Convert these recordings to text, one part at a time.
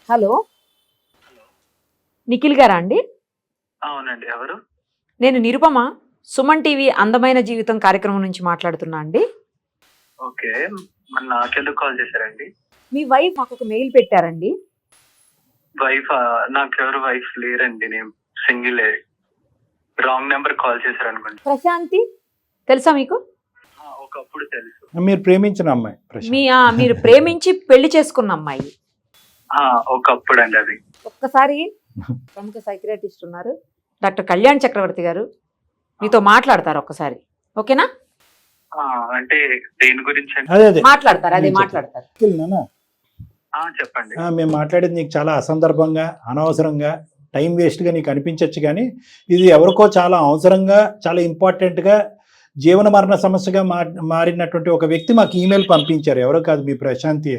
Hello, Nikhil గారా అండి? అవునండి. ఎవరు? నేను నిరుపమ, సుమన్ టీవీ అందమైన జీవితం కార్యక్రమం నుంచి మాట్లాడుతున్నా అండి. ఓకే. మరి నాకెందుకు కాల్ చేశారండి? మీ వైఫ్ మాకు ఒక మెయిల్ పెట్టారండి. వైఫా? నాకెవరు వైఫ్ లేరండి. నేను సింగిలే. రాంగ్ నెంబర్ కాల్ చేశారనుకోండి. ప్రశాంతి తెలుసా మీకు? ఒకప్పుడు తెలుసు. మీరు ప్రేమించిన అమ్మాయి ప్రశాంత్. మీరు ప్రేమించి పెళ్లి చేసుకున్న అమ్మాయి. ఒకప్పుడు అండి అది. ఒక్కసారి ప్రముఖ సైకియాట్రిస్ట్ ఉన్నారు డాక్టర్ కళ్యాణ్ చక్రవర్తి గారు, మీతో మాట్లాడతారు ఒక్కసారి. ఓకేనా? అంటే దేని గురించి అండి? అదే మాట్లాడతారు, అదే మాట్లాడతారు. చెప్పండి. మేము మాట్లాడేది నీకు చాలా అసందర్భంగా, అనవసరంగా, టైం వేస్ట్గా నీకు అనిపించవచ్చు, కానీ ఇది ఎవరికో చాలా అవసరంగా, చాలా ఇంపార్టెంట్గా, జీవన మరణ సమస్యగా మారినటువంటి ఒక వ్యక్తి మాకు ఈమెయిల్ పంపించారు. ఎవరో కాదు, మీ ప్రశాంతి.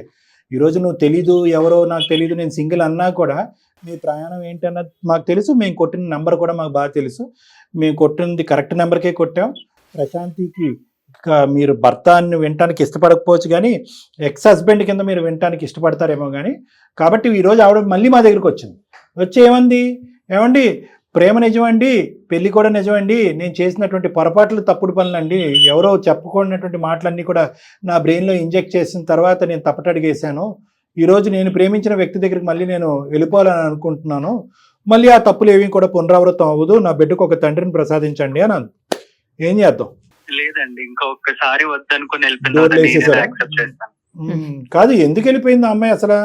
ఈరోజు నువ్వు తెలీదు, ఎవరో నాకు తెలీదు, నేను సింగిల్ అన్నా కూడా మీ ప్రయాణం ఏంటన్నది మాకు తెలుసు. మేము కొట్టిన నెంబర్ కూడా మాకు బాగా తెలుసు. మేము కొట్టినది కరెక్ట్ నెంబర్కే కొట్టాం. ప్రశాంతికి మీరు భర్తని వినటానికి ఇష్టపడకపోవచ్చు, కానీ ఎక్స్ హస్బెండ్ కింద మీరు వినటానికి ఇష్టపడతారేమో. కానీ కాబట్టి ఈరోజు ఆవిడ మళ్ళీ మా దగ్గరికి వచ్చింది. వచ్చి ఏమండి ప్రేమ నిజమండి, పెళ్ళి కూడా నిజమండి, నేను చేసినటువంటి పొరపాట్లు, తప్పుడు పనులండి, ఎవరో చెప్పుకున్నటువంటి మాటలన్నీ కూడా నా బ్రెయిన్లో ఇంజెక్ట్ చేసిన తర్వాత నేను తప్పటడిగేశాను. ఈరోజు నేను ప్రేమించిన వ్యక్తి దగ్గరికి మళ్ళీ నేను వెళ్ళిపోవాలని అనుకుంటున్నాను. మళ్ళీ ఆ తప్పులు ఏవి కూడా పునరావృతం అవ్వదు. నా బిడ్డకు ఒక తండ్రిని ప్రసాదించండి అని అంది. ఏం చేద్దాం? లేదండి, ఇంకా ఒక్కసారి వద్దనుకుని కాదు, ఎందుకు వెళ్ళిపోయింది ఆ అమ్మాయి అసలు?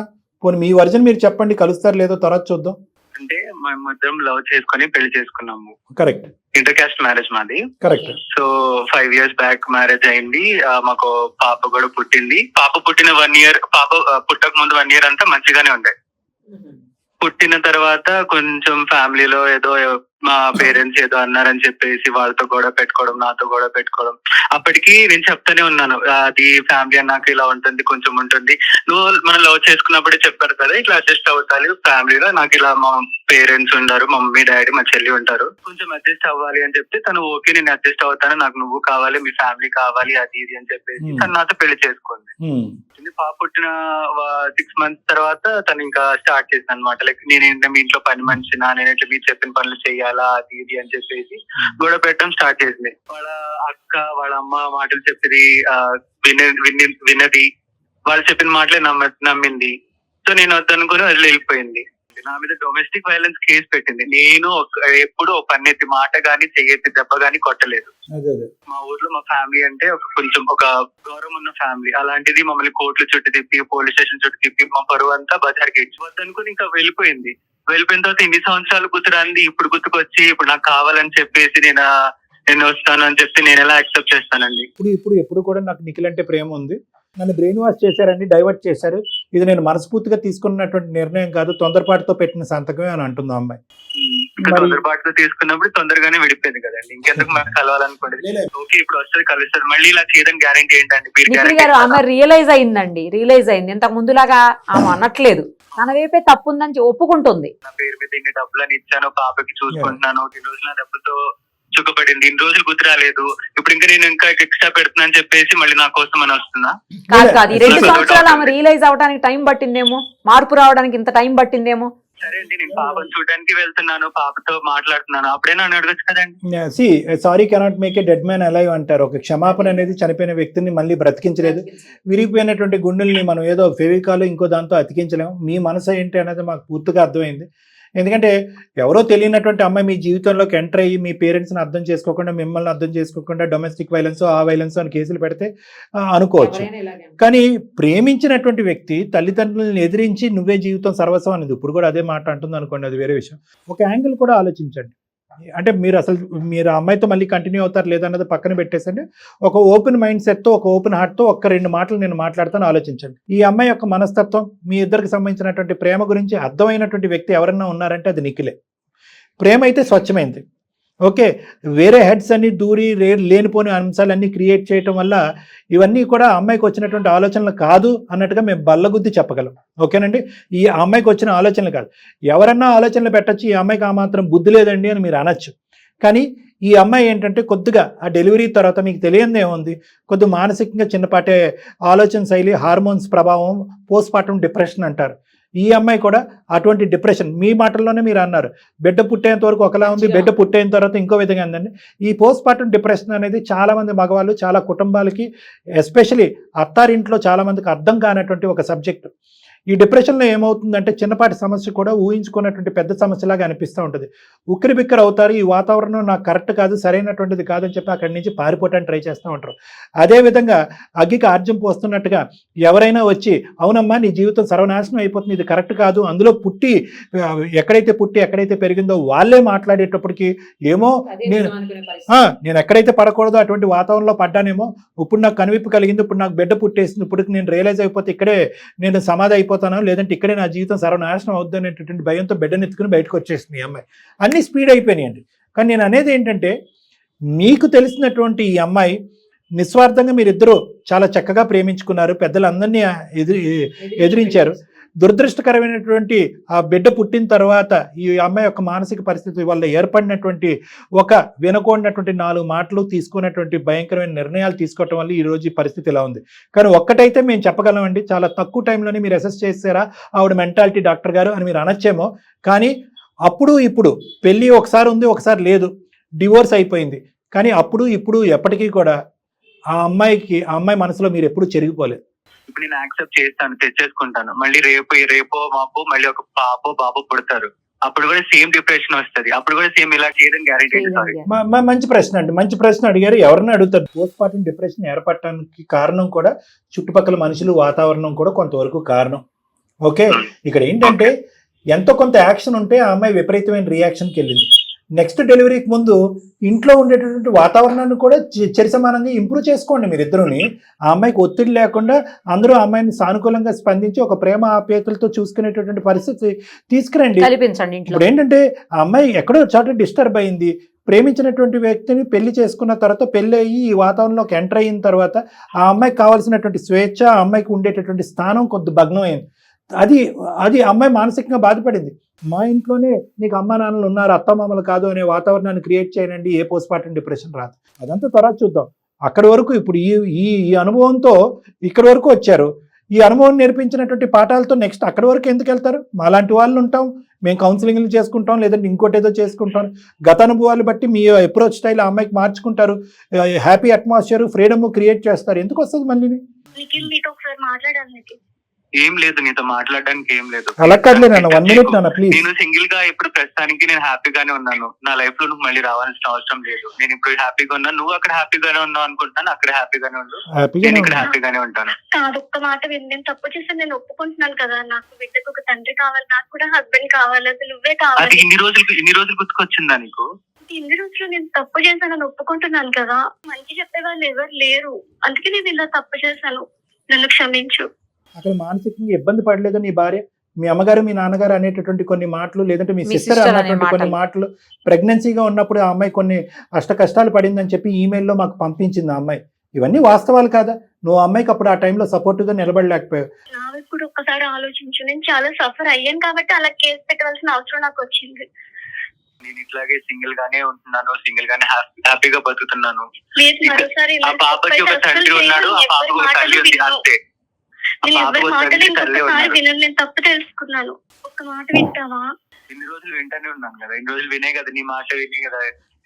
పోనీ మీ వర్జన్ మీరు చెప్పండి, కలుస్తారు లేదో తర్వాత చూద్దాం. అంటే మేమిద్దరం లవ్ చేసుకుని పెళ్లి చేసుకున్నాము. కరెక్ట్. ఇంటర్ కాస్ట్ మ్యారేజ్ మాది. Correct. So 5 years back marriage అయింది. మాకు పాప కూడా పుట్టింది. పాప పుట్టిన 1 year, పాప పుట్టక ముందు 1 year అంతా మంచిగానే ఉండే. పుట్టిన తర్వాత కొంచెం ఫ్యామిలీలో ఏదో మా పేరెంట్స్ ఏదో అన్నారని చెప్పేసి వాళ్ళతో గొడవ పెట్టుకోవడం, నాతో గొడవ పెట్టుకోవడం. అప్పటికి నేను చెప్తానే ఉన్నాను, అది ఫ్యామిలీ అన్నాక ఇలా ఉంటుంది, కొంచెం ఉంటుంది. నువ్వు మనం లవ్ చేసుకున్నప్పుడే చెప్పారు కదా, ఇట్లా అడ్జస్ట్ అవుతాలి ఫ్యామిలీలో. నాకు ఇలా మా పేరెంట్స్ ఉంటారు, మా మమ్మీ డాడీ మా చెల్లి ఉంటారు, కొంచెం అడ్జస్ట్ అవ్వాలి అని చెప్తే తను ఓకే నేను అడ్జస్ట్ అవుతాను, నాకు నువ్వు కావాలి, మీ ఫ్యామిలీ కావాలి, అది ఇది అని చెప్పేసి తను నాతో పెళ్లి చేసుకుంది. పాప పుట్టిన 6 months తర్వాత తను ఇంకా స్టార్ట్ చేసింది అనమాట. లైక్ నేనేంటే మీ ఇంట్లో పని మనిషినా, నేనైతే మీరు చెప్పిన పనులు చెయ్యాలా, అది ఇది అని చెప్పేసి గొడవ పెట్టడం స్టార్ట్ చేసింది. వాళ్ళ అక్క వాళ్ళ అమ్మ మాటలు చెప్పేది విన్నది, వాళ్ళు చెప్పిన మాటలే నమ్మింది. సో నేను వద్దనుకుని వెళ్ళిపోయింది. నా మీద డొమెస్టిక్ వైలెన్స్ కేసు పెట్టింది. నేను ఎప్పుడు ఒక పన్నెత్తి మాట గానీ, చెయ్యెత్తి దెబ్బ గానీ కొట్టలేదు. మా ఊర్లో మా ఫ్యామిలీ అంటే కొంచెం ఒక గౌరవం ఉన్న ఫ్యామిలీ. అలాంటిది మమ్మల్ని కోర్టుల చుట్టూ తిప్పి, పోలీస్ స్టేషన్ చుట్టూ తిప్పి, మా పరువు అంతా బజార్కి ఇచ్చి వద్దనుకుని ఇంకా వెళ్ళిపోయింది. వెళ్ళిపోయిన తర్వాత ఇన్ని సంవత్సరాలు గుర్తురాంది, ఇప్పుడు గుర్తుకొచ్చి ఇప్పుడు నాకు కావాలని చెప్పేసి నేను వస్తాను అని చెప్తే నేను ఎలా యాక్సెప్ట్ చేస్తానండి? ఇప్పుడు కూడా నాకు నిఖిల్ అంటే ప్రేమ ఉంది, నన్ను బ్రెయిన్ వాష్ చేశారండి, డైవర్ట్ చేశారు, ఇది నేను మనస్ఫూర్తిగా తీసుకున్నటువంటి నిర్ణయం కాదు, తొందరపాటుతో పెట్టిన సంతకమే అని అంటుంది అమ్మాయి. తొందరపాటుతో తీసుకున్నప్పుడు తొందరగానే విడిపోయింది కదండి, ఇంకెందుకు మాకు కలవాలనుకోండి. ఓకే ఇప్పుడు వస్తుంది, కలుస్తారు, మళ్ళీ ఇలా చేయడం గ్యారెంటీ ఏంటండి? ఆమె రియలైజ్ అయింది. ఇంతకు ముందులాగా ఆమె అనట్లేదు, తన వైపే తప్పు ఉందని ఒప్పుకుంటుంది. నా పేరు మీద ఇన్ని డబ్బులని ఇచ్చాను, పాపకి చూసుకుంటున్నాను, ఈ రోజు నా డబ్బులతో చుక్కపడింది, ఇన్ని రోజులు గుర్తు రాలేదు, ఇప్పుడు ఇంకా నేను ఇంకా ఎక్స్ట్రా పెడుతున్నా అని చెప్పేసి మళ్ళీ నా కోసం అని వస్తుందా? కాదు, 2 సంవత్సరాలు ఆమె రియలైజ్ అవడానికి టైం పట్టిందేమో, మార్పు రావడానికి ఇంత టైం పట్టిందేమో. సరే అండి, నేను పాపను చూడడానికి వెళ్తున్నాను, పాపతో మాట్లాడుతున్నాను, అప్పుడైనా అడగచ్చు కదండి. Sorry cannot make a dead man alive అంటారు. ఒక క్షమాపణ అనేది చనిపోయిన వ్యక్తిని మళ్ళీ బ్రతికించలేదు. విరిగిపోయినటువంటి గుండెల్ని మనం ఏదో ఫెవికాల్ ఇంకో దాంతో అతికించలేము. మీ మనసు ఏంటి అనేది మాకు పూర్తిగా అర్థమైంది. ఎందుకంటే ఎవరో తెలియనటువంటి అమ్మాయి మీ జీవితంలోకి ఎంటర్ అయ్యి మీ పేరెంట్స్ని అర్థం చేసుకోకుండా, మిమ్మల్ని అర్థం చేసుకోకుండా డొమెస్టిక్ వైలెన్స్, ఆ వైలెన్స్ అని కేసులు పెడితే అనుకోవచ్చు. కానీ ప్రేమించినటువంటి వ్యక్తి తల్లిదండ్రులను ఎదిరించి నువ్వే జీవితం సర్వస్వం అనేది ఇప్పుడు కూడా అదే మాట అంటుంది అనుకోండి, అది వేరే విషయం. ఒక యాంగిల్ కూడా ఆలోచించండి. అంటే మీరు ఆ అమ్మాయితో మళ్ళీ కంటిన్యూ అవుతారు లేదన్నది పక్కన పెట్టేసండి. ఒక ఓపెన్ మైండ్ సెట్తో, ఒక ఓపెన్ హార్ట్తో 1-2 మాటలు నేను మాట్లాడతాను, ఆలోచించండి. ఈ అమ్మాయి యొక్క మనస్తత్వం, మీ ఇద్దరికి సంబంధించినటువంటి ప్రేమ గురించి అర్థమైనటువంటి వ్యక్తి ఎవరన్నా ఉన్నారంటే అది నిఖిలే. ప్రేమ అయితే స్వచ్ఛమైంది. ఓకే, వేరే హెడ్స్ అన్ని దూరి లేనిపోని అంశాలన్నీ క్రియేట్ చేయటం వల్ల ఇవన్నీ కూడా అమ్మాయికి వచ్చినటువంటి ఆలోచనలు కాదు అన్నట్టుగా మేము బల్లగుద్ది చెప్పగలం. ఓకేనండి, ఈ అమ్మాయికి వచ్చిన ఆలోచనలు కాదు. ఎవరన్నా ఆలోచనలు పెట్టచ్చు, ఈ అమ్మాయికి ఆ మాత్రం బుద్ధి లేదండి అని మీరు అనొచ్చు. కానీ ఈ అమ్మాయి ఏంటంటే కొద్దిగా ఆ డెలివరీ తర్వాత మీకు తెలియనిది ఏముంది, కొద్దిగా మానసికంగా చిన్నపాటే ఆలోచన శైలి, హార్మోన్స్ ప్రభావం, పోస్ట్ పార్టం డిప్రెషన్ అంటారు. ఈ అమ్మాయి కూడా అటువంటి డిప్రెషన్, మీ మాటల్లోనే మీరు అన్నారు బిడ్డ పుట్టేంత వరకు ఒకలా ఉంది, బిడ్డ పుట్టేన తర్వాత ఇంకో విధంగా ఉందండి. ఈ పోస్ట్ పార్టం డిప్రెషన్ అనేది చాలా మంది మగవాళ్ళు, చాలా కుటుంబాలకి, ఎస్పెషలీ అత్తారింట్లో చాలా మందికి అర్థం కానటువంటి ఒక సబ్జెక్ట్. ఈ డిప్రెషన్లో ఏమవుతుందంటే చిన్నపాటి సమస్య కూడా ఊహించుకున్నటువంటి పెద్ద సమస్యలాగా అనిపిస్తూ ఉంటుంది. ఉక్కిరి బిక్కరు అవుతారు. ఈ వాతావరణం నాకు కరెక్ట్ కాదు, సరైనటువంటిది కాదని చెప్పి అక్కడి నుంచి పారిపోవటానికి ట్రై చేస్తూ ఉంటారు. అదేవిధంగా అగ్గికి ఆర్జం పోస్తున్నట్టుగా ఎవరైనా వచ్చి అవునమ్మా నీ జీవితం సర్వనాశనం అయిపోతుంది, ఇది కరెక్ట్ కాదు, అందులో ఎక్కడైతే పెరిగిందో వాళ్ళే మాట్లాడేటప్పటికి ఏమో నేను ఎక్కడైతే పడకూడదో అటువంటి వాతావరణంలో పడ్డానేమో, ఇప్పుడు నాకు కనువిప్పు కలిగింది, ఇప్పుడు నాకు బిడ్డ పుట్టేసింది, ఇప్పుడు నేను రియలైజ్ అయిపోతే ఇక్కడే నేను సమాధి అయిపోతాను, లేదంటే ఇక్కడే నా జీవితం సర్వనాశనం అవుద్ది అనేటటువంటి భయంతో బిడ్డను ఎత్తుకుని బయటకు వచ్చేసింది ఈ అమ్మాయి. అన్ని స్పీడ్ అయిపోయినాయండి. కానీ నేను అనేది ఏంటంటే మీకు తెలిసినటువంటి ఈ అమ్మాయి నిస్వార్థంగా మీరిద్దరూ చాలా చక్కగా ప్రేమించుకున్నారు, పెద్దలందరినీ ఎదిరించారు. దురదృష్టకరమైనటువంటి ఆ బిడ్డ పుట్టిన తర్వాత ఈ అమ్మాయి యొక్క మానసిక పరిస్థితి వల్ల ఏర్పడినటువంటి ఒక వినకూడనటువంటి 4 మాటలు తీసుకున్నటువంటి భయంకరమైన నిర్ణయాలు తీసుకోవటం వల్ల ఈరోజు ఈ పరిస్థితి ఇలా ఉంది. కానీ ఒక్కటైతే మేము చెప్పగలమండి, చాలా తక్కువ టైంలోనే మీరు అసెస్ చేసారా ఆవిడ మెంటాలిటీ డాక్టర్ గారు అని మీరు అనొచ్చేమో, కానీ అప్పుడు ఇప్పుడు పెళ్ళి ఒకసారి ఉంది ఒకసారి లేదు, డివోర్స్ అయిపోయింది. కానీ అప్పుడు ఇప్పుడు ఎప్పటికీ కూడా ఆ అమ్మాయి మనసులో మీరు ఎప్పుడు చెరిగిపోలేదు. ఇప్పుడు నేను యాక్సెప్ట్ చేస్తాను, తెచ్చేసుకుంటాను. మళ్ళీ రేపో మాపో మళ్ళీ ఒక బాబు పుడతారు, అప్పుడు కూడా సేమ్ డిప్రెషన్ వస్తుంది, అప్పుడు కూడా సేమ్ ఇలా చేయడం గ్యారెంటీ. మంచి ప్రశ్న అండి, మంచి ప్రశ్న అడిగారు. ఎవరిని అడుగుతారు? పోస్ట్ పార్టం డిప్రెషన్ ఏర్పడటానికి కారణం కూడా చుట్టుపక్కల మనుషులు, వాతావరణం కూడా కొంతవరకు కారణం. ఓకే, ఇక్కడ ఏంటంటే ఎంతో కొంత యాక్షన్ ఉంటే ఆ అమ్మాయి విపరీతమైన రియాక్షన్కి వెళ్ళింది. నెక్స్ట్ డెలివరీకి ముందు ఇంట్లో ఉండేటటువంటి వాతావరణాన్ని కూడా సమానంగా ఇంప్రూవ్ చేసుకోండి మీరిద్దరుని. ఆ అమ్మాయికి ఒత్తిడి లేకుండా అందరూ ఆ అమ్మాయిని సానుకూలంగా స్పందించి ఒక ప్రేమ ఆప్యాయతలతో చూసుకునేటటువంటి పరిస్థితి తీసుకురండి. ఇప్పుడు ఏంటంటే ఆ అమ్మాయి ఎక్కడో చోట డిస్టర్బ్ అయింది, ప్రేమించినటువంటి వ్యక్తిని పెళ్లి చేసుకున్న తర్వాత పెళ్లి అయ్యి ఈ వాతావరణంలోకి ఎంటర్ అయిన తర్వాత ఆ అమ్మాయికి కావాల్సినటువంటి స్వేచ్ఛ, ఆ అమ్మాయికి ఉండేటటువంటి స్థానం కొంత భగ్నం అయింది. అది అమ్మాయి మానసికంగా బాధపడింది. మా ఇంట్లోనే నీకు అమ్మా నాన్నలు ఉన్నారు, అత్తమామలు కాదు అనే వాతావరణాన్ని క్రియేట్ చేయనండి, ఏ పోస్ట్ పార్టం డిప్రెషన్ రాదు. అదంతా తర్వాత చూద్దాం. అక్కడి వరకు ఇప్పుడు ఈ అనుభవంతో ఇక్కడి వరకు వచ్చారు. ఈ అనుభవం నేర్పించినటువంటి పాఠాలతో నెక్స్ట్ అక్కడి వరకు ఎందుకు వెళ్తారు? మాలాంటి వాళ్ళు ఉంటాం, మేము కౌన్సిలింగ్లు చేసుకుంటాం, లేదంటే ఇంకోటి ఏదో చేసుకుంటాం. గత అనుభవాలు బట్టి మీ అప్రోచ్ స్టైల్ ఆ అమ్మాయికి మార్చుకుంటారు, హ్యాపీ అట్మాస్ఫియర్, ఫ్రీడమ్ క్రియేట్ చేస్తారు. ఎందుకు వస్తుంది మళ్ళీ? ఏం లేదు, నీతో మాట్లాడడానికి ఏం లేదు. అలా కాదులే, 1 minute ప్లీజ్. నేను సింగిల్ గా ఇప్పుడు ప్రస్తుతానికి నేను హ్యాపీగానే ఉన్నాను. నా లైఫ్ లో నువ్వు మళ్ళీ రావాల్సిన అవసరం లేదు. నేను ఇప్పుడు హ్యాపీగా ఉన్నాను, నువ్వు అక్కడ హ్యాపీగానే ఉన్నావు అనుకుంటున్నాను. అక్కడ హ్యాపీగానే ఉండు, నేను ఇక్కడ హ్యాపీగానే ఉంటాను. ఒక్క మాట విని, నేను తప్పు చేసి నేను ఒప్పుకుంటున్నాను కదా, నాకు బిడ్డకు ఒక తండ్రి కావాలి, నాకు కూడా హస్బెండ్ కావాలి, అసలు నువ్వే కావాలి. అది ఇన్ని రోజులు గుర్తుకొచ్చిందా నీకు? ఇన్ని రోజులు నేను తప్పు చేశానని ఒప్పుకుంటున్నాను కదా, మంచి చెప్పే వాళ్ళు ఎవరు లేరు, అందుకే నేను ఇలా తప్పు చేశాను, నన్ను క్షమించు. అక్కడ మానసికంగా ఇబ్బంది పడలేదు నీ భార్య? మీ అమ్మగారు మీ నాన్నగారు అనేటటువంటి కొన్ని మాటలు, లేదంటే మీ సిస్టర్ అనేటువంటి కొన్ని మాటలు, ప్రెగ్నెన్సీగా ఉన్నప్పుడు ఆ అమ్మాయి కొన్ని కష్టాలు పడిందని చెప్పి ఈమెయిల్లో మాకు పంపించింది ఆ అమ్మాయి. ఇవన్నీ వాస్తవాలు కాదా? నువ్వు అమ్మాయికి అప్పుడు ఆ టైంలో సపోర్ట్గా నిలబడలేకపోయావు. నా కూడా ఒక్కసారి ఆలోచించు, నేను చాలా సఫర్ అయ్యాను కాబట్టి అలా కేసు పెట్టవలసిన అవసరం నాకు వచ్చింది. నేను ఇట్లాగే సింగిల్ గానే ఉంటున్నాను, సింగిల్ గానే హ్యాపీగా బతుకుతున్నాను. ఆ పాపకి ఒక తండ్రి ఉన్నాడు, ఆ పాపకు ఒక తల్లి ఉంది, అంతే. నేను ఎవరి మాటలు ఇంకొకసారి వినను, నేను తప్పు తెలుసుకున్నాను. ఒక్క మాట వింటావా? ఇన్ని రోజులు వింటానే ఉన్నాను కదా, ఇన్ని రోజులు వినే కదా, నీ మాట వినే కదా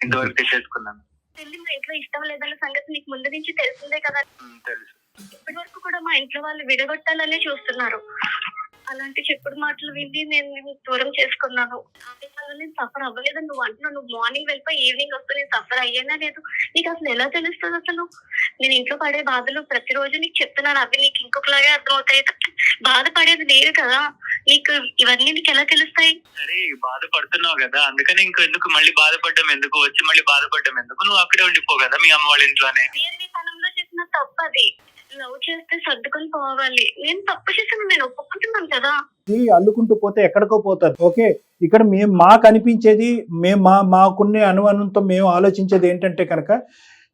ఇంతవరకు తెచ్చేసుకున్నాను. పెళ్లి మా ఇంట్లో ఇష్టం లేదన్న సంగతి నీకు ముందు నుంచి తెలిసిందే కదా. తెలుసు. ఇప్పటి వరకు కూడా మా ఇంట్లో వాళ్ళు విడగొట్టాలనే చూస్తున్నారు. అలాంటి చెప్పుడు మాటలు విని నేను దూరం చేసుకున్నాను. నేను సఫర్ అవ్వలేదు నువ్వు అంటున్నావు. నువ్వు మార్నింగ్ వెళ్ళిపోయి ఈవినింగ్ వస్తూ నేను సఫర్ అయ్యానా లేదు, నీకు అసలు ఎలా తెలుస్తుంది? అసలు నేను ఇంట్లో పడే బాధలు ప్రతిరోజు నీకు చెప్తున్నాను, అవి నీకు ఇంకొకలాగే అర్థమవుతాయి. బాధపడేది లేదు కదా, నీకు ఇవన్నీ నీకు ఎలా తెలుస్తాయి? సరే బాధపడుతున్నావు కదా, అందుకని ఇంకెందుకు మళ్ళీ బాధపడ్డం ఎందుకు, వచ్చి మళ్ళీ బాధపడ్డం ఎందుకు? నువ్వు అక్కడే ఉండిపో కదా మీ అమ్మ వాళ్ళ ఇంట్లోనే. నీ తనంలో చేసిన తప్పు అది. లవ్ చేస్తే సర్దుకొని పోవాలి. నేను తప్పు చేసాను, నేను ఒప్పుకుంటున్నాను కదా. అల్లుకుంటూ పోతే ఎక్కడికో పోతారు. ఓకే, ఇక్కడ మేము మాకు అనిపించేది, మేము మాకున్నే అనుమానంతో మేము ఆలోచించేది ఏంటంటే కనుక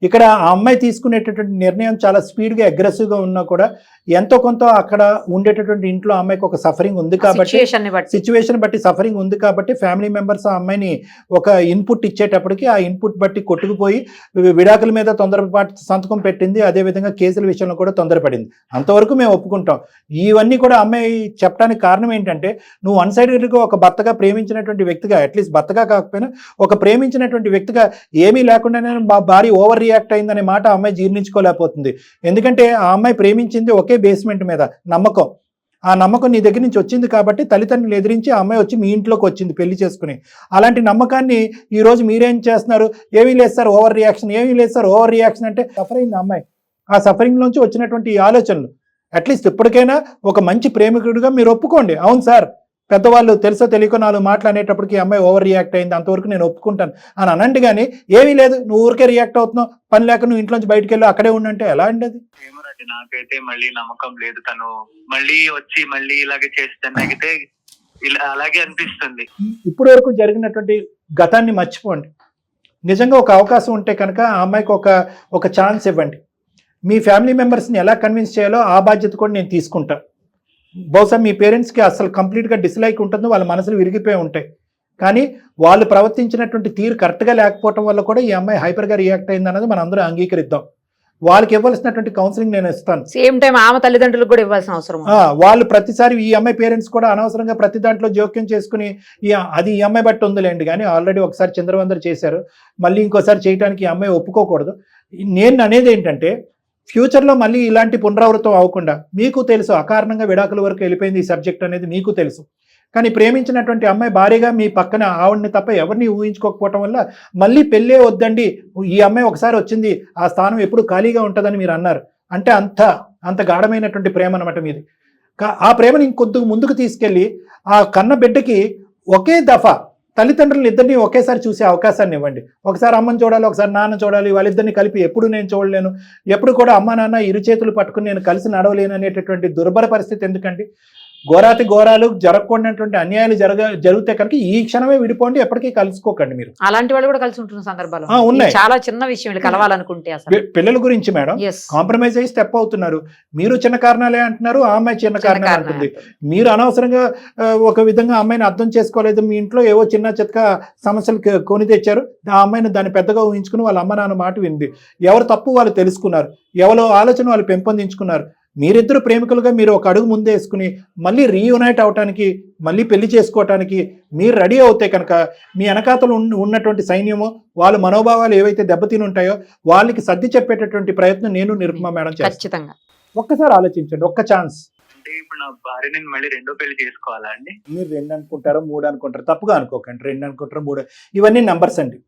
ఇక్కడ ఆ అమ్మాయి తీసుకునేటటువంటి నిర్ణయం చాలా స్పీడ్గా అగ్రెసివ్గా ఉన్నా కూడా ఎంతో కొంత అక్కడ ఉండేటటువంటి ఇంట్లో అమ్మాయికి ఒక సఫరింగ్ ఉంది కాబట్టి సిచ్యువేషన్ బట్టి సఫరింగ్ ఉంది కాబట్టి ఫ్యామిలీ మెంబర్స్ ఆ అమ్మాయిని ఒక ఇన్పుట్ ఇచ్చేటప్పటికి ఆ ఇన్పుట్ బట్టి కొట్టుకుపోయి విడాకుల మీద తొందరపాటు సంతకం పెట్టింది, అదేవిధంగా కేసుల విషయంలో కూడా తొందరపడింది. అంతవరకు మేము ఒప్పుకుంటాం. ఇవన్నీ కూడా అమ్మాయి చెప్పడానికి కారణం ఏంటంటే, నువ్వు వన్ సైడెడ్గా ఒక భర్తగా ప్రేమించినటువంటి వ్యక్తిగా, అట్లీస్ట్ భర్తగా కాకపోయినా ఒక ప్రేమించినటువంటి వ్యక్తిగా ఏమీ లేకుండానే భారీ ఓవర్ రియాక్ట్ అయిందనే మాట ఆ అమ్మాయి జీర్ణించుకోలేకపోతుంది. ఎందుకంటే ఆ అమ్మాయి ప్రేమించింది ఒకే బేస్మెంట్ మీద నమ్మకం. ఆ నమ్మకం నీ దగ్గర నుంచి వచ్చింది కాబట్టి తల్లిదండ్రులు ఎదిరించి ఆ అమ్మాయి వచ్చి మీ ఇంట్లోకి వచ్చింది పెళ్లి చేసుకుని. అలాంటి నమ్మకాన్ని ఈరోజు మీరేం చేస్తున్నారు? ఏమీ లేదు సార్ ఓవర్ రియాక్షన్, ఏమీ లేదు సార్ ఓవర్ రియాక్షన్ అంటే సఫర్ అయింది అమ్మాయి. ఆ సఫరింగ్ నుంచి వచ్చినటువంటి ఈ ఆలోచనలు అట్లీస్ట్ ఇప్పటికైనా ఒక మంచి ప్రేమికుడిగా మీరు ఒప్పుకోండి. అవును సార్, పెద్దవాళ్ళు తెలుసో తెలియకో నాలుగు మాటలు అనేటప్పటికి అమ్మాయి ఓవర్ రియాక్ట్ అయింది, అంతవరకు నేను ఒప్పుకుంటాను అని అనండి. కానీ ఏమీ లేదు, నువ్వు ఊరికే రియాక్ట్ అవుతున్నావు, పని లేక నువ్వు ఇంట్లోంచి బయటకు వెళ్ళి అక్కడే ఉండంటే ఎలా అండి అది? ఏమోనండి, నాకైతే మళ్ళీ నమ్మకం లేదు. తను మళ్ళీ వచ్చి మళ్ళీ ఇలాగే చేస్తాను అయితే అలాగే అనిపిస్తుంది. ఇప్పటి వరకు జరిగినటువంటి గతాన్ని మర్చిపోండి. నిజంగా ఒక అవకాశం ఉంటే కనుక ఆ అమ్మాయికి ఒక ఛాన్స్ ఇవ్వండి. మీ ఫ్యామిలీ మెంబర్స్ని ఎలా కన్విన్స్ చేయాలో ఆ బాధ్యత కూడా నేను తీసుకుంటాను. బహుశా మీ పేరెంట్స్కి అసలు కంప్లీట్గా డిస్లైక్ ఉంటుందో, వాళ్ళ మనసులు విరిగిపోయి ఉంటాయి. కానీ వాళ్ళు ప్రవర్తించినటువంటి తీరు కరెక్ట్గా లేకపోవడం వల్ల కూడా ఈ అమ్మాయి హైపర్గా రియాక్ట్ అయింది అన్నది మనం అందరూ అంగీకరిద్దాం. వాళ్ళకి ఇవ్వాల్సినటువంటి కౌన్సిలింగ్ నేను ఇస్తాను. సేమ్ టైం ఆమె తల్లిదండ్రులకు కూడా ఇవ్వాల్సిన అవసరం. వాళ్ళు ప్రతిసారి ఈ అమ్మాయి పేరెంట్స్ కూడా అనవసరంగా ప్రతి దాంట్లో జోక్యం చేసుకుని అది ఈ అమ్మాయి బట్టి ఉందిలేండి. కానీ ఆల్రెడీ ఒకసారి చంద్రవందరు చేశారు, మళ్ళీ ఇంకోసారి చేయడానికి ఈ అమ్మాయి ఒప్పుకోకూడదు. నేను అనేది ఏంటంటే, ఫ్యూచర్లో మళ్ళీ ఇలాంటి పునరావృతం అవ్వకుండా, మీకు తెలుసు అకారణంగా విడాకుల వరకు వెళ్ళిపోయింది ఈ సబ్జెక్ట్ అనేది మీకు తెలుసు. కానీ ప్రేమించినటువంటి అమ్మాయి భారీగా మీ పక్కన ఆవిడని తప్ప ఎవరిని ఊహించుకోకపోవటం వల్ల మళ్ళీ పెళ్ళే వద్దండి, ఈ అమ్మాయి ఒకసారి వచ్చింది ఆ స్థానం ఎప్పుడు ఖాళీగా ఉంటుందని మీరు అన్నారు. అంటే అంత గాఢమైనటువంటి ప్రేమ అనమాట మీది. ఆ ప్రేమని ఇంకొద్దు ముందుకు తీసుకెళ్ళి ఆ కన్న బిడ్డకి ఒకే దఫా తల్లిదండ్రులు ఇద్దరిని ఒకేసారి చూసే అవకాశాన్ని ఇవ్వండి. ఒకసారి అమ్మని చూడాలి, ఒకసారి నాన్న చూడాలి, వాళ్ళిద్దరిని కలిపి ఎప్పుడు నేను చూడలేను, ఎప్పుడు కూడా అమ్మ నాన్న ఇరు చేతులు పట్టుకుని నేను కలిసి నడవలేను అనేటటువంటి దుర్భర పరిస్థితి ఎందుకండి? ఘోరాతి ఘోరాలు జరగకూడనటువంటి అన్యాయాలు జరిగితే కనుక ఈ క్షణమే విడిపోండి, ఎప్పటికీ కలుసుకోకండి. మీరు అలాంటి వాళ్ళు కూడా కలిసి ఉంటున్న సందర్భాలు ఉన్నాయి. చాలా చిన్న విషయం కలవాలనుకుంటే అసలు పిల్లల గురించి మేడం కాంప్రమైజ్ అయ్యి స్టెప్ అవుతున్నారు. మీరు చిన్న కారణాలే అంటున్నారు, ఆ అమ్మాయి చిన్న కారణాలు అంటుంది. మీరు అనవసరంగా ఒక విధంగా అమ్మాయిని అర్థం చేసుకోలేదు. మీ ఇంట్లో ఏవో చిన్న చితక సమస్యలు కొని తెచ్చారు, ఆ అమ్మాయిని దాన్ని పెద్దగా ఊహించుకుని వాళ్ళ అమ్మ నాన్న మాట వింది. ఎవరు తప్పు వాళ్ళు తెలుసుకున్నారు, ఎవరో ఆలోచన వాళ్ళు పెంపొందించుకున్నారు. మీరిద్దరు ప్రేమికులుగా మీరు ఒక అడుగు ముందేసుకుని మళ్ళీ రీయునైట్ అవటానికి, మళ్ళీ పెళ్లి చేసుకోవటానికి మీరు రెడీ అవుతే కనుక మీ వెనకాతలు ఉన్నటువంటి సైన్యము వాళ్ళ మనోభావాలు ఏవైతే దెబ్బతిని ఉంటాయో వాళ్ళకి సర్ది చెప్పేటటువంటి ప్రయత్నం నేను నిరుపమ మేడం చేస్తాను. ఒక్కసారి ఆలోచించండి, ఒక్క ఛాన్స్. అంటే ఇప్పుడు నా భార్యని మళ్ళీ రెండో పెళ్లి చేసుకోవాలా అండి? మీరు 2 అనుకుంటారో 3 అనుకుంటారు, తప్పుగా అనుకోకండి. 2 అనుకుంటారో 3, ఇవన్నీ నెంబర్స్ అండి.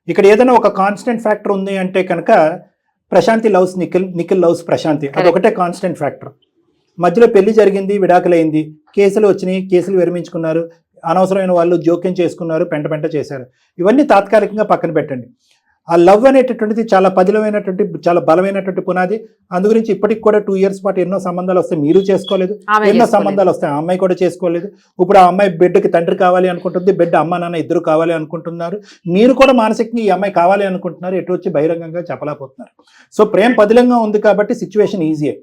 ఇక్కడ ఏదైనా ఒక కాన్స్టెంట్ ఫ్యాక్టర్ ఉంది అంటే కనుక ప్రశాంతి లవ్స్ నిఖిల్, నిఖిల్ లవ్స్ ప్రశాంతి, అదొకటే కాన్స్టెంట్ ఫ్యాక్టర్. మధ్యలో పెళ్లి జరిగింది, విడాకులైంది, కేసులు వచ్చినాయి, కేసులు విరమించుకున్నారు, అనవసరమైన వాళ్ళు జోక్యం చేసుకున్నారు, పెంట చేశారు. ఇవన్నీ తాత్కాలికంగా పక్కన పెట్టండి. ఆ లవ్ అనేటటువంటిది చాలా పదిలమైనటువంటి, చాలా బలమైనటువంటి పునాది. అందుగురించి ఇప్పటికి కూడా 2 years పాటు ఎన్నో సంబంధాలు వస్తాయి, మీరు చేసుకోలేదు. ఎన్నో సంబంధాలు వస్తాయి, ఆ అమ్మాయి కూడా చేసుకోలేదు. ఇప్పుడు ఆ అమ్మాయి బిడ్డకి తండ్రి కావాలి అనుకుంటుంది, బిడ్డ అమ్మ నాన్న ఇద్దరు కావాలి అనుకుంటున్నారు. మీరు కూడా మానసికంగా ఈ అమ్మాయి కావాలి అనుకుంటున్నారు, ఎటు వచ్చి బహిరంగంగా చెప్పలేకపోతున్నారు. సో ప్రేమ పదిలంగా ఉంది కాబట్టి సిచ్యువేషన్ ఈజీయే.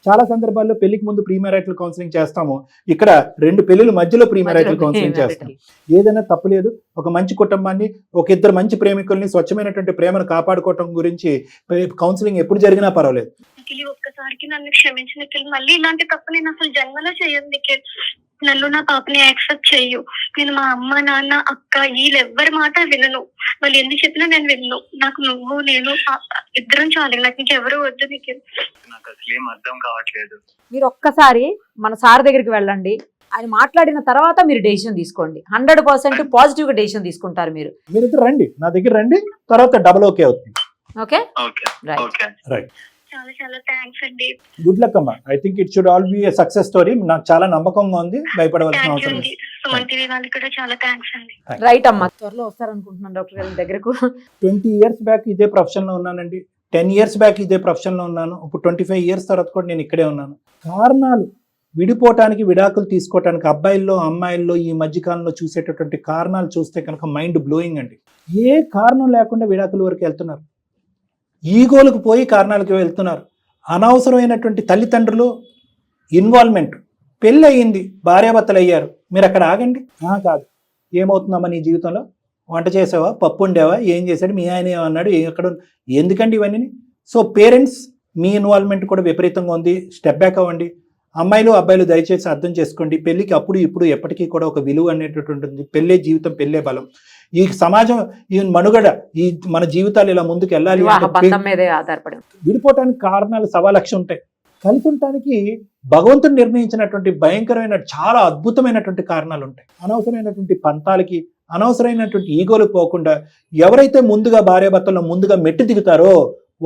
చాలా సందర్భాల్లో పెళ్లికి ముందు ప్రీ మ్యారిటల్ కౌన్సిలింగ్ చేస్తాము, ఇక్కడ 2 పెళ్లిల మధ్యలో ప్రీ మ్యారిటల్ కౌన్సిలింగ్ చేస్తాం. ఏదైనా తప్పులేదు. ఒక మంచి కుటుంబాన్ని, ఒక ఇద్దరు మంచి ప్రేమికుల్ని, స్వచ్ఛమైనటువంటి ప్రేమను కాపాడుకోవటం గురించి కౌన్సిలింగ్ ఎప్పుడు జరిగినా పర్వాలేదు. ఒక్కసారికి నన్ను క్షమించి నిఖిల్, మళ్ళీ ఇలాంటి తప్పు నేను అసలు జన్మలో చేయను నిఖిల్. నన్ను నా పాపని యాక్సెప్ట్ చెయ్యు. నేను మా అమ్మ నాన్న అక్క వీళ్ళెవ్వరి మాట వినను, వాళ్ళు ఎన్ని చెప్పినా నేను వినను. నాకు నువ్వు నేను ఇద్దరం చాలు, నాకు ఇంకెవరు వద్దు నిఖిల్. నాకు అసలు ఏం అర్థం కావట్లేదు. మీరు ఒక్కసారి మన సార్ దగ్గరికి వెళ్ళండి, ఆయన మాట్లాడిన తర్వాత మీరు డెసిషన్ తీసుకోండి. 100% పాజిటివ్ గా డెసిషన్ తీసుకుంటారు. మీరిద్దరు రండి, నా దగ్గర రండి, తర్వాత డబుల్ ఓకే అవుతుంది. Okay right. చాలా చాలా థ్యాంక్స్ అండి. గుడ్ లక్ అమ్మా. I think it should all be a success story. నాకు చాలా నమ్మకంగా ఉంది, భయపడవలసిన అవసరం లేదు. రైట్ అమ్మా, త్వరలో వస్తారనుకుంటున్నాను డాక్టర్ గారి దగ్గరకు. 20 years బ్యాక్ ఇదే ప్రొఫెషన్ లో ఉన్నానండి, 10 years బ్యాక్ ఇదే ప్రొఫెషన్ లో ఉన్నాను, ఇప్పుడు 25 years తర్వాత కూడా నేను ఇక్కడే ఉన్నాను. కారణాలు విడిపోవటానికి, విడాకులు తీసుకోవటానికి అబ్బాయిల్లో అమ్మాయిల్లో ఈ మధ్యకాలంలో చూసేటటువంటి కారణాలు చూస్తే కనుక మైండ్ బ్లోయింగ్ అండి. ఏ కారణం లేకుండా విడాకుల వరకు వెళ్తున్నారు, ఈగోలకు పోయి కారణాలకు వెళ్తున్నారు. అనవసరమైనటువంటి తల్లిదండ్రులు ఇన్వాల్వ్మెంట్. పెళ్ళి అయ్యింది, భార్యాభర్తలు అయ్యారు, మీరు అక్కడ ఆగండి. కాదు, ఏమవుతుందమ్మా నీ జీవితంలో, వంట చేసావా, పప్పు ఉండేవా, ఏం చేశాడు, మీ ఆయన ఏమన్నాడు, ఎక్కడ ఎందుకండి ఇవన్నీ? సో పేరెంట్స్ మీ ఇన్వాల్వ్మెంట్ కూడా విపరీతంగా ఉంది. స్టెప్ బ్యాక్ అవ్వండి. అమ్మాయిలు అబ్బాయిలు దయచేసి అర్థం చేసుకోండి, పెళ్ళికి అప్పుడు ఇప్పుడు ఎప్పటికీ కూడా ఒక విలువ అనేటటువంటి ఉంటుంది. పెళ్ళే జీవితం, పెళ్ళే బలం. ఈ సమాజం, ఈ మనుగడ, ఈ మన జీవితాలు ఇలా ముందుకు వెళ్ళాలి అంటే విడిపోవటానికి కారణాలు 1,000,000 ఉంటాయి. కలిసి ఉండటానికి భగవంతుడు నిర్ణయించినటువంటి భయంకరమైన చాలా అద్భుతమైనటువంటి కారణాలు ఉంటాయి. అనవసరమైనటువంటి పంతాలకి, అనవసరమైనటువంటి ఈగోలు పోకుండా ఎవరైతే ముందుగా భార్యాభర్తల్లో ముందుగా మెట్టు దిగుతారో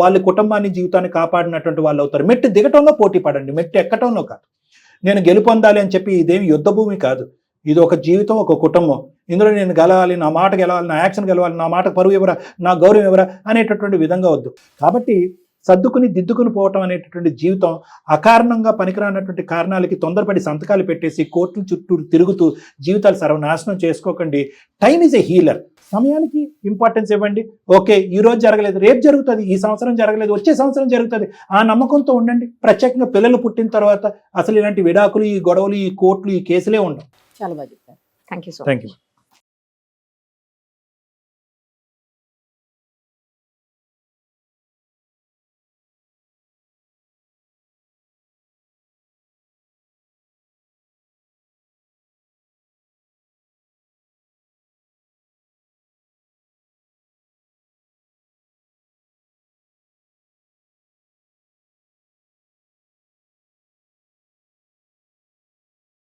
వాళ్ళ కుటుంబాన్ని, జీవితాన్ని కాపాడినటువంటి వాళ్ళు అవుతారు. మెట్టు దిగటంలో పోటీ పడండి, మెట్టు ఎక్కటంలో కాదు. నేను గెలుపొందాలి అని చెప్పి ఇదేమి యుద్ధ భూమి కాదు. ఇది ఒక జీవితం, ఒక కుటుంబం. ఇందులో నేను గెలవాలి, నా మాట గెలవాలి, నా యాక్షన్ గెలవాలి, నా మాట పరువు ఎవరా, నా గౌరవం ఎవరా అనేటటువంటి విధంగా వద్దు. కాబట్టి సర్దుకుని దిద్దుకుని పోవటం అనేటటువంటి జీవితం. అకారణంగా పనికిరానటువంటి కారణాలకి తొందరపడి సంతకాలు పెట్టేసి కోర్టుల చుట్టూ తిరుగుతూ జీవితాలు సర్వనాశనం చేసుకోకండి. Time is a healer. సమయానికి ఇంపార్టెన్స్ ఇవ్వండి. ఓకే, ఈ రోజు జరగలేదు, రేపు జరుగుతుంది, ఈ సంవత్సరం జరగలేదు, వచ్చే సంవత్సరం జరుగుతుంది, ఆ నమ్మకంతో ఉండండి. ప్రత్యేకంగా పిల్లలు పుట్టిన తర్వాత అసలు ఇలాంటి విడాకులు, ఈ గొడవలు, ఈ కోర్టులు, ఈ కేసులే ఉండవు. చాలా బాగా చెప్పారు. Thank you so thank you.